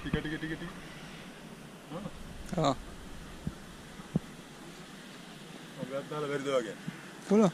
Tiga. Ja. Berätta alla dagen. Kolla.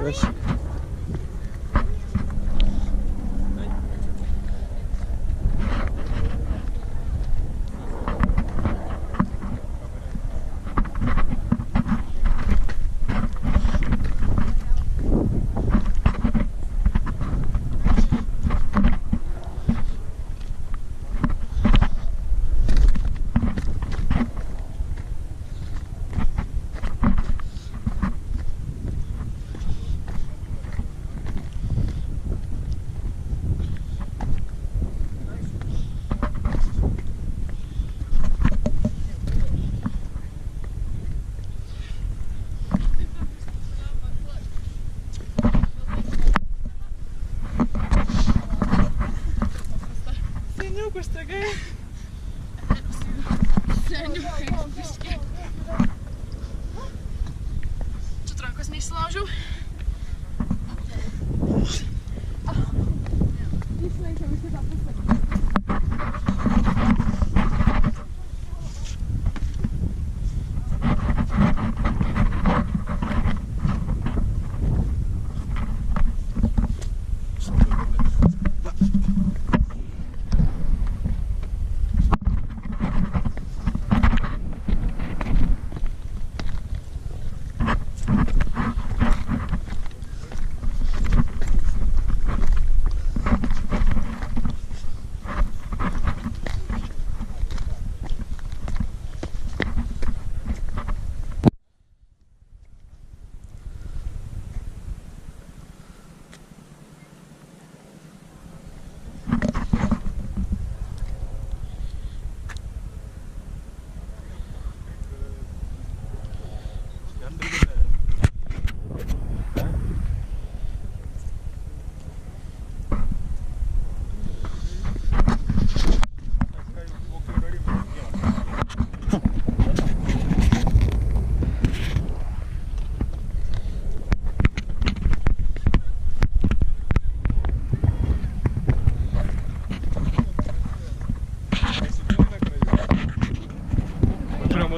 Yes. Questa che è čo trochu s ní slážu?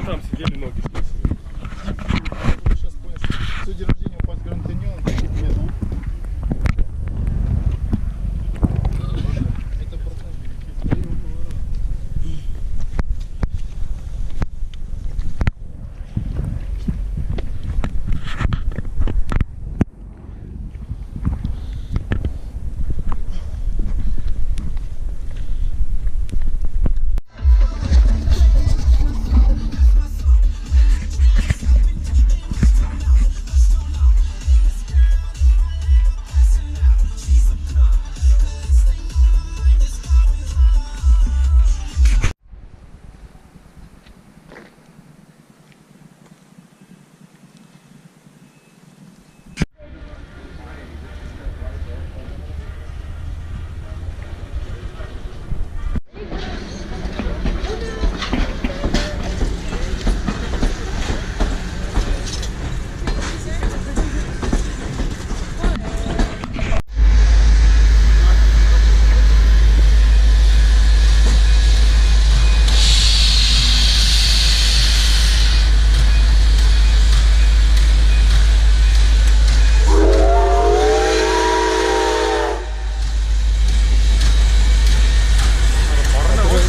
Там сидели ноги. Сейчас понял, что судьи рождения упасть Гранд Каньон. Это процент.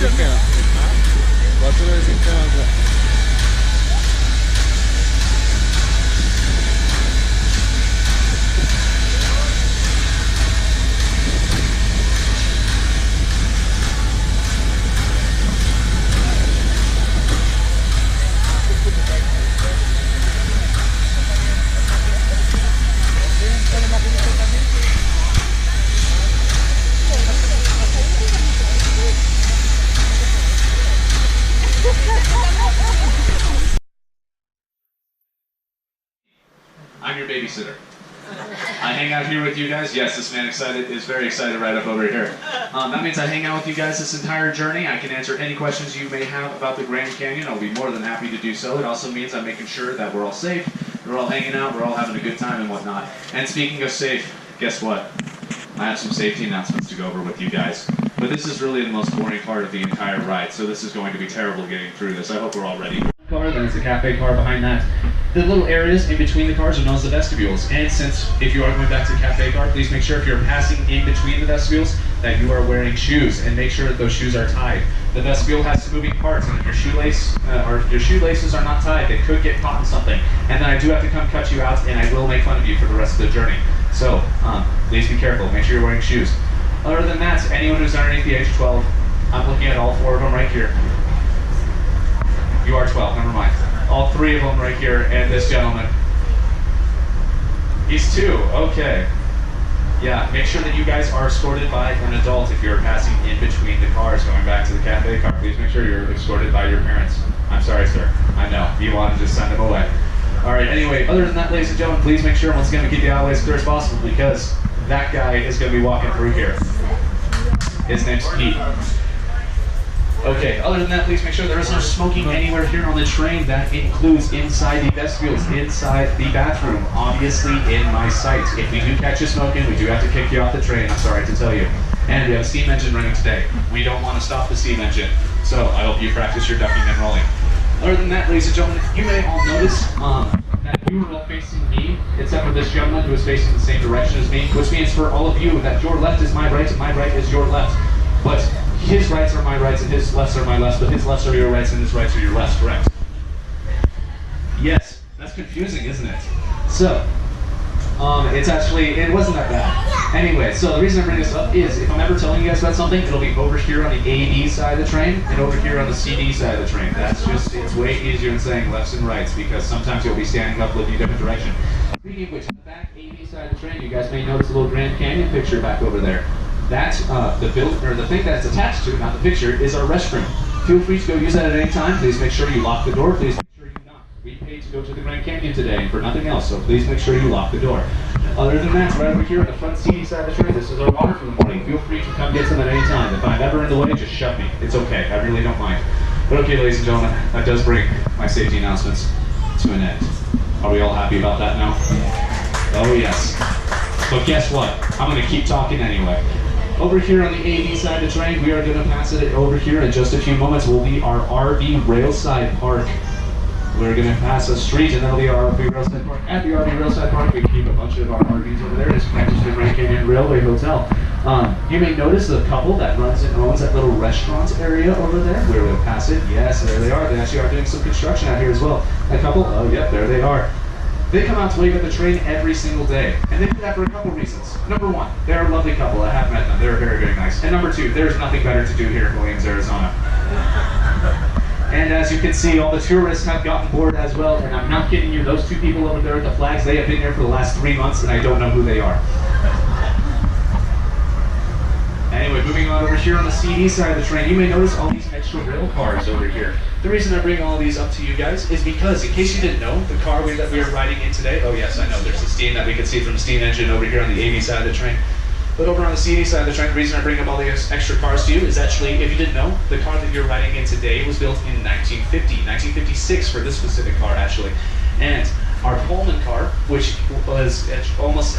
sistema. 4 del sistema. I'm your babysitter. I hang out here with you guys. Yes, this man is very excited right up over here. That means I hang out with you guys this entire journey. I can answer any questions you may have about the Grand Canyon. I'll be more than happy to do so. It also means I'm making sure that we're all safe, we're all hanging out, we're all having a good time and whatnot. And speaking of safe, guess what? I have some safety announcements to go over with you guys. But this is really the most boring part of the entire ride, so this is going to be terrible getting through this. I hope we're all ready. Car, then it's a cafe car behind that. The little areas in between the cars are known as the vestibules. And since if you are going back to the cafe car, please make sure if you're passing in between the vestibules that you are wearing shoes, and make sure that those shoes are tied. The vestibule has some moving parts, and if your shoelaces are not tied, they could get caught in something. And then I do have to come cut you out, and I will make fun of you for the rest of the journey. So please be careful. Make sure you're wearing shoes. Other than that, anyone who's underneath the age of 12, I'm looking at all 4 of them right here. You are 12, never mind. All 3 of them right here, and this gentleman. He's 2, okay. Yeah, make sure that you guys are escorted by an adult if you're passing in between the cars going back to the cafe car. Please make sure you're escorted by your parents. I'm sorry, sir. I know, you want to just send them away. Alright, anyway, other than that, ladies and gentlemen, please make sure once again to keep the alleyways as clear as possible, because that guy is going to be walking through here. His name's Pete. Okay, other than that, please make sure there is no smoking anywhere here on the train. That includes inside the vestibules, inside the bathroom, obviously in my sight. If we do catch you smoking, we do have to kick you off the train, I'm sorry to tell you. And we have a steam engine running today. We don't want to stop the steam engine, so I hope you practice your ducking and rolling. Other than that, ladies and gentlemen, you may all notice that you are all facing me, except for this gentleman who is facing the same direction as me, which means for all of you that your left is my right and my right is your left. But his rights are my rights and his lefts are my lefts, but his lefts are your rights and his rights are your lefts, correct? Yes, that's confusing, isn't it? So, it wasn't that bad. Anyway, so the reason I bring this up is if I'm ever telling you guys about something, it'll be over here on the AB side of the train and over here on the CD side of the train. That's just, it's way easier than saying lefts and rights, because sometimes you'll be standing up looking a different direction. Speaking of which, on the back AB side of the train, you guys may notice a little Grand Canyon picture back over there. That's the thing that's attached to, not the picture, is our restroom. Feel free to go use that at any time. Please make sure you lock the door. Please make sure you knock. We paid to go to the Grand Canyon today and for nothing else, so please make sure you lock the door. Other than that, right over here on the front CD side of the train, this is our water for the morning. Feel free to come get some at any time. If I'm ever in the way, just shove me. It's okay. I really don't mind. But okay, ladies and gentlemen, that does bring my safety announcements to an end. Are we all happy about that now? Oh yes. But guess what? I'm going to keep talking anyway. Over here on the AB side of the train, we are going to pass it over here in just a few moments will be our RV Railside Park. We're going to pass a street and that'll be our RV Railside Park. At the RV Railside Park, we keep a bunch of our RVs over there. It's connected to the Grand Canyon Railway Hotel. You may notice the couple that runs and owns that little restaurant area over there. We're going to pass it. Yes, there they are. They actually are doing some construction out here as well. That couple, oh yep, there they are. They come out to wave at the train every single day, and they do that for a couple reasons. Number 1, they're a lovely couple. I have met them. They're very, very nice. And number 2, there's nothing better to do here in Williams, Arizona. And as you can see, all the tourists have gotten bored as well, and I'm not kidding you, those 2 people over there with the flags, they have been here for the last 3 months, and I don't know who they are. Anyway, moving on over here on the CD side of the train, you may notice all these extra rail cars over here. The reason I bring all these up to you guys is because, in case you didn't know, the car that we are riding in today, oh yes, I know, there's the steam that we can see from the steam engine over here on the AB side of the train. But over on the CD side of the train, the reason I bring up all these extra cars to you is actually, if you didn't know, the car that you're riding in today was built in 1956 for this specific car, actually. And our Pullman car, which was almost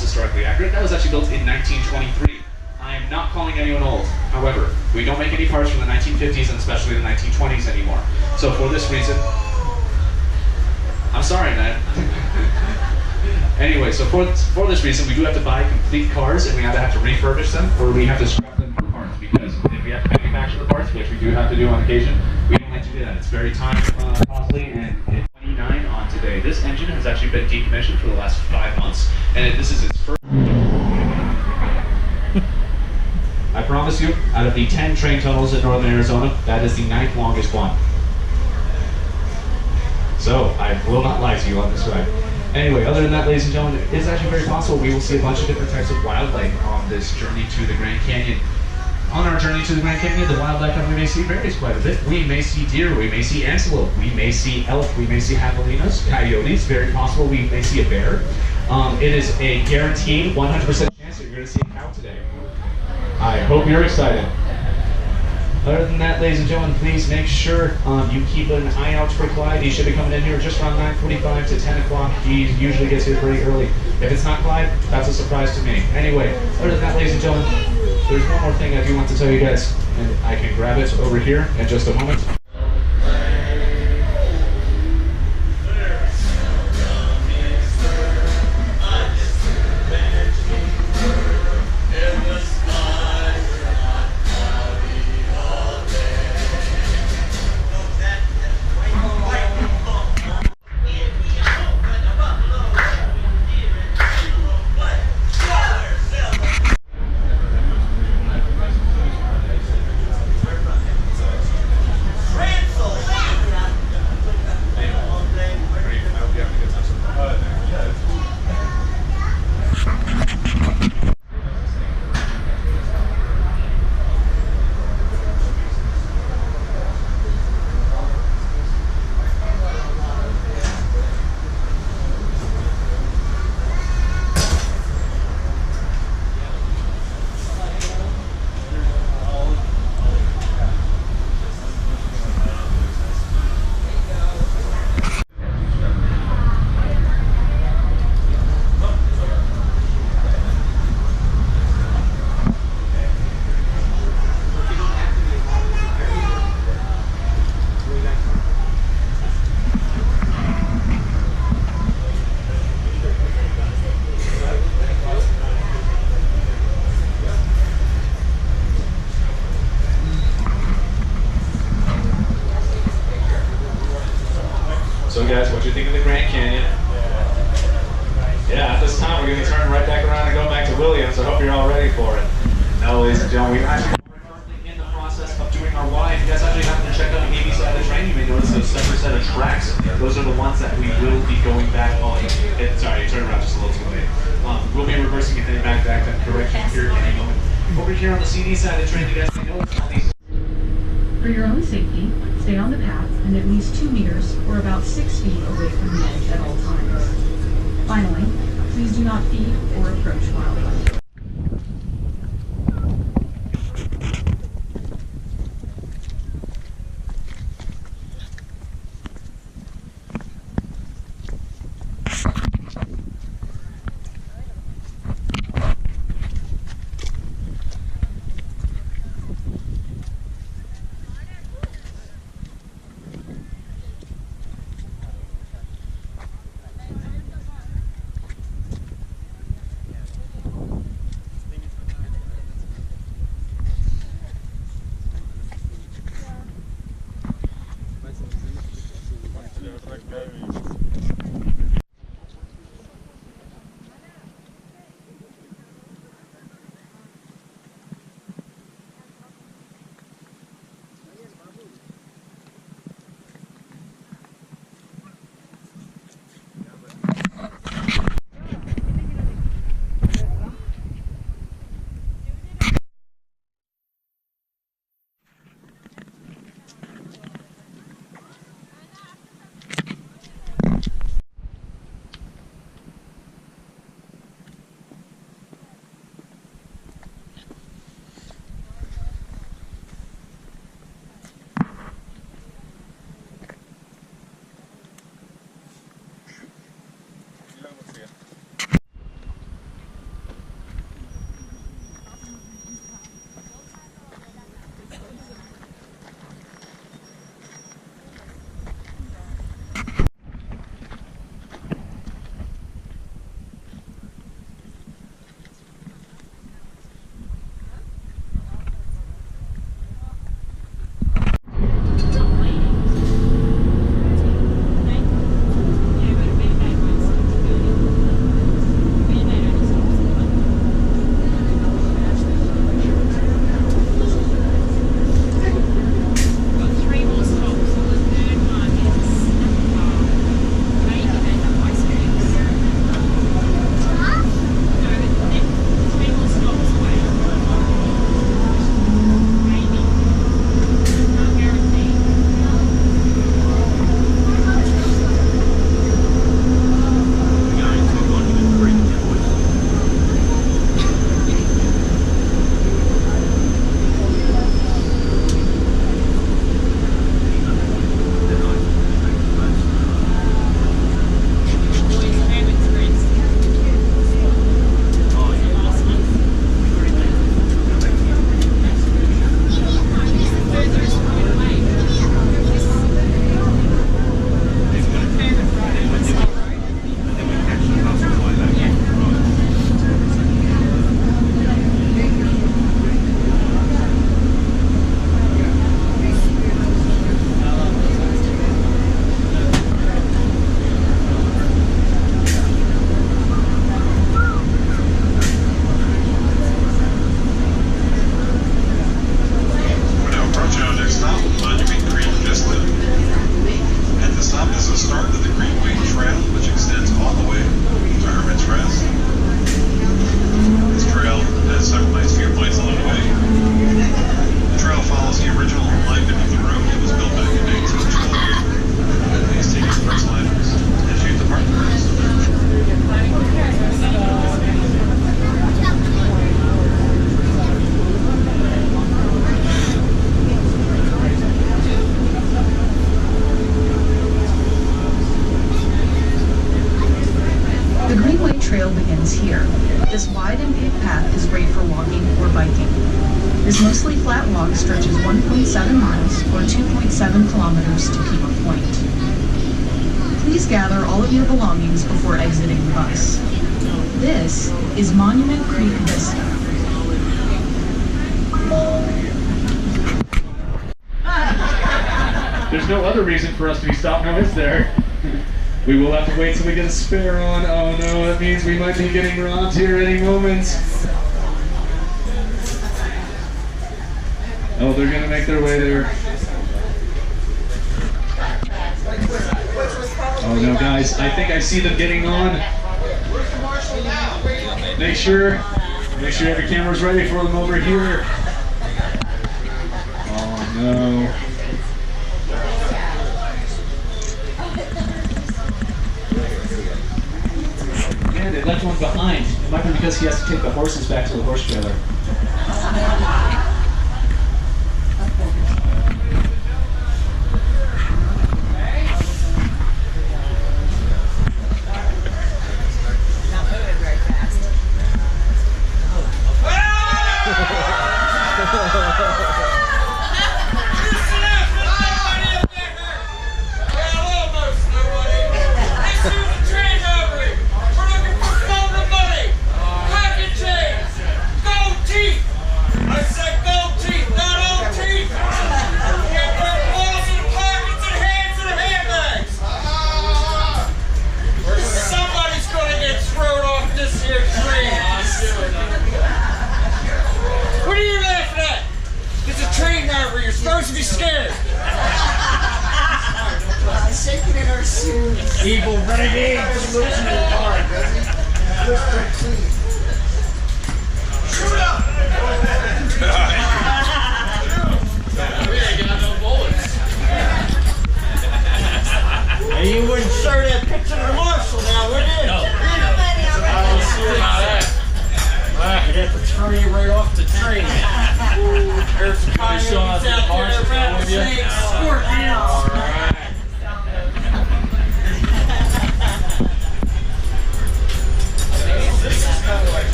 historically accurate, that was actually built in 1923. I am not calling anyone old. However, we don't make any parts from the 1950s and especially the 1920s anymore. So for this reason, I'm sorry, man. Anyway, so for this reason, we do have to buy complete cars and we either have to refurbish them or we have to scrap them for parts, because if we have to manufacture the parts, which we do have to do on occasion, we don't like to do that. It's very time costly, and it's 29 on today. This engine has actually been decommissioned for the last 5 months, and this is its first. I promise you, out of the 10 train tunnels in northern Arizona, that is the 9th longest one. So, I will not lie to you on this ride. Anyway, other than that, ladies and gentlemen, it's actually very possible we will see a bunch of different types of wildlife on this journey to the Grand Canyon. On our journey to the Grand Canyon, the wildlife that we may see varies quite a bit. We may see deer, we may see antelope, we may see elk, we may see javelinas, coyotes, very possible we may see a bear. It is a guaranteed 100% chance that you're going to see a cow today. I hope you're excited. Other than that, ladies and gentlemen, please make sure you keep an eye out for Clyde. He should be coming in here just around 9:45 to 10 o'clock. He usually gets here pretty early. If it's not Clyde, that's a surprise to me. Anyway, other than that, ladies and gentlemen, there's one more thing I do want to tell you guys, and I can grab it over here in just a moment. So guys, what do you think of the Grand Canyon? Yeah, at this time we're going to turn right back around and go back to Williams. I hope you're all ready for it. Now, ladies and gentlemen, we're actually in the process of doing our Y. If you guys actually happen to check out the AV side of the train, you may notice a separate set of tracks. Those are the ones that we will be going back on. Sorry, turn around just a little too late. We'll be reversing and heading back to correction here in a moment. Over here on the CD side of the train, you guys may notice all these. For your own safety, stay on the path and at least 2 meters or about 6 feet away from the edge at all times. Finally, please do not feed or approach wildlife. 2.7 kilometers to Pima Point. Please gather all of your belongings before exiting the bus. This is Monument Creek Vista. There's no other reason for us to be stopped now, is there? We will have to wait till we get a spare on. Oh no, that means we might be getting robbed here any moment. Oh, they're gonna make their way there. Oh no, guys, I think I see them getting on. Make sure every camera's ready for them over here. Oh no. Man, they left one behind. It might be because he has to take the horses back to the horse trailer. You're supposed to be scared. Shaking in our shoes. Evil renegades. Looks in the car, doesn't he? Looks pretty clean. Shoot up! We ain't got no bullets. And you wouldn't show that picture to Marshall now, would you? No. I don't see about that. I'd have to throw you right off the train. There's a guy out